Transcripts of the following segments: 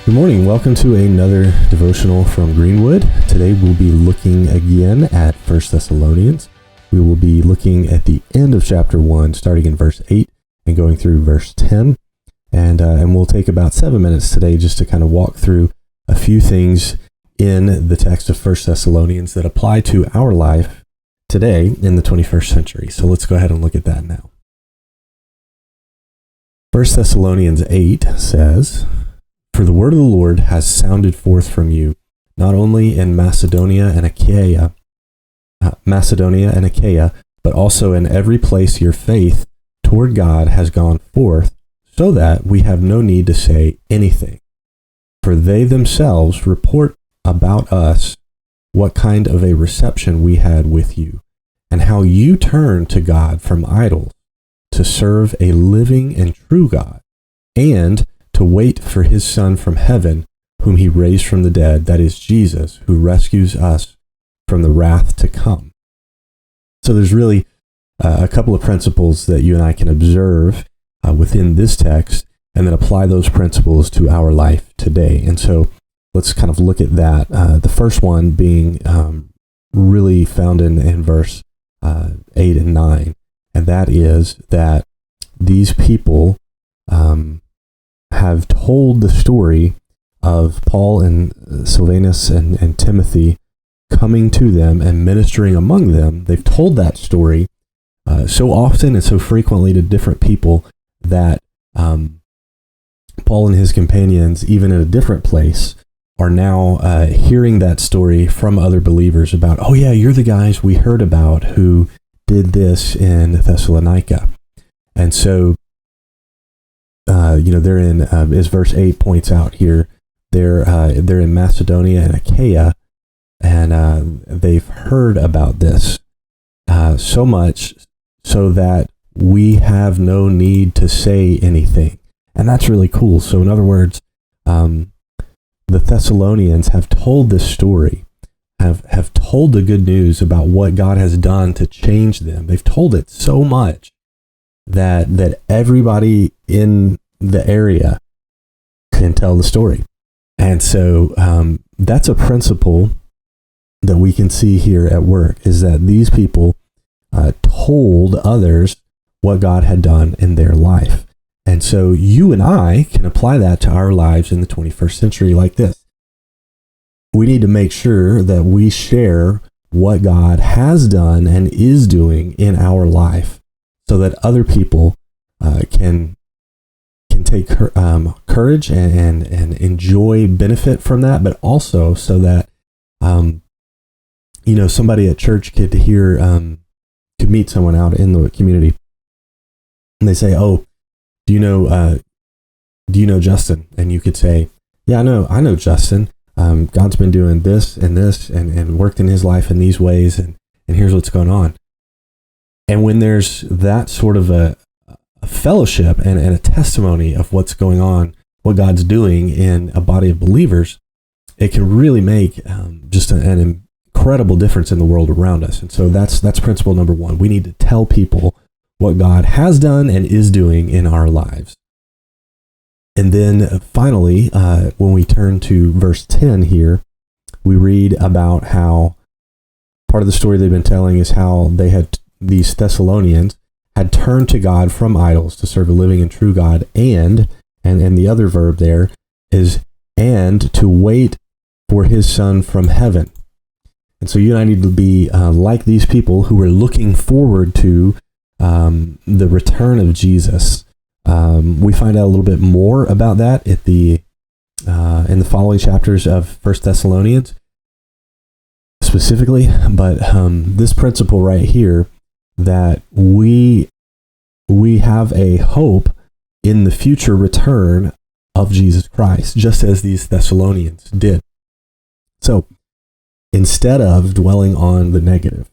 Good morning. Welcome to another devotional from Greenwood. Today we'll be looking again at 1 Thessalonians. We will be looking at the end of chapter 1, starting in verse 8 and going through verse 10. And we'll take about 7 minutes today just to kind of walk through a few things in the text of 1 Thessalonians that apply to our life today in the 21st century. So let's go ahead and look at that now. 1 Thessalonians 8 says, "For the word of the Lord has sounded forth from you, not only in Macedonia and Achaia, but also in every place your faith toward God has gone forth, so that we have no need to say anything. For they themselves report about us what kind of a reception we had with you, and how you turned to God from idols to serve a living and true God, and to wait for his Son from heaven, whom he raised from the dead, that is Jesus, who rescues us from the wrath to come." So there's really a couple of principles that you and I can observe within this text, and then apply those principles to our life today. And so let's kind of look at that. The first one being really found in verse 8 and 9, and that is that these people have told the story of Paul and Silvanus and Timothy coming to them and ministering among them. They've told that story so often and so frequently to different people that Paul and his companions, even in a different place, are now hearing that story from other believers about, oh yeah, you're the guys we heard about who did this in Thessalonica. And so they're in, as verse 8 points out here, they're in Macedonia and Achaia, and they've heard about this so much so that we have no need to say anything. And that's really cool. So in other words, the Thessalonians have told this story, have told the good news about what God has done to change them. They've told it so much that everybody in the area can tell the story. And so that's a principle that we can see here at work, is that these people told others what God had done in their life. And so you and I can apply that to our lives in the 21st century like this. We need to make sure that we share what God has done and is doing in our life, so that other people can take courage and enjoy benefit from that, but also so that somebody at church could meet someone out in the community, and they say, "Oh, do you know Justin?" And you could say, "Yeah, I know Justin. God's been doing this and this and worked in his life in these ways, and here's what's going on." And when there's that sort of a fellowship and a testimony of what's going on, what God's doing in a body of believers, it can really make just an incredible difference in the world around us. And so that's principle number one. We need to tell people what God has done and is doing in our lives. And then finally, when we turn to verse 10 here, we read about how part of the story they've been telling is how these Thessalonians had turned to God from idols to serve a living and true God, and the other verb there is "and to wait for his Son from heaven." And so you and I need to be like these people who are looking forward to the return of Jesus. We find out a little bit more about that in the following chapters of 1 Thessalonians specifically, but this principle right here, that we have a hope in the future return of Jesus Christ, just as these Thessalonians did. So instead of dwelling on the negative,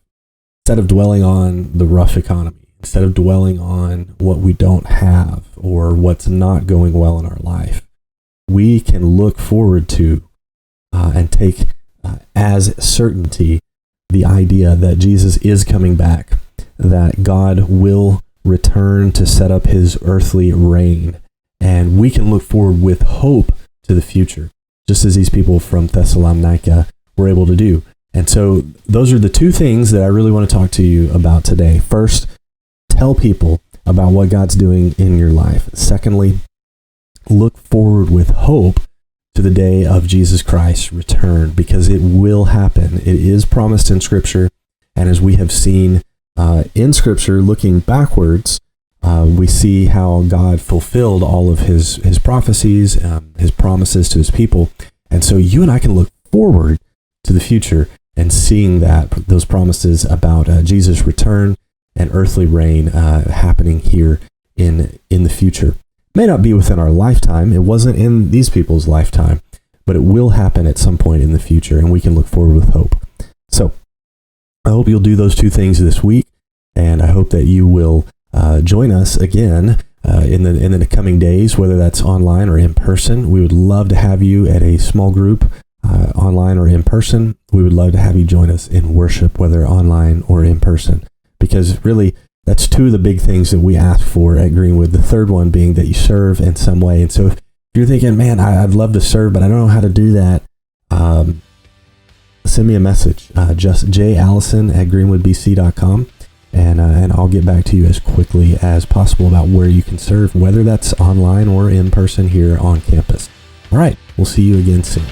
instead of dwelling on the rough economy, instead of dwelling on what we don't have or what's not going well in our life, we can look forward to and take as certainty the idea that Jesus is coming back, that God will return to set up his earthly reign, and we can look forward with hope to the future, just as these people from Thessalonica were able to do. And so those are the two things that I really want to talk to you about today. First, tell people about what God's doing in your life. Secondly, look forward with hope to the day of Jesus Christ's return, because it will happen. It is promised in Scripture. And as we have seen in Scripture, looking backwards, we see how God fulfilled all of his prophecies, his promises to his people. And so you and I can look forward to the future and seeing those promises about Jesus' return and earthly reign happening here in the future. May not be within our lifetime. It wasn't in these people's lifetime, but it will happen at some point in the future, and we can look forward with hope. So I hope you'll do those two things this week, and I hope that you will join us again in the coming days, whether that's online or in person. We would love to have you at a small group, online or in person. We would love to have you join us in worship, whether online or in person, because really that's two of the big things that we ask for at Greenwood. The third one being that you serve in some way. And so if you're thinking, man, I'd love to serve, but I don't know how to do that, send me a message, just jallison@greenwoodbc.com. And I'll get back to you as quickly as possible about where you can serve, whether that's online or in person here on campus. All right, we'll see you again soon.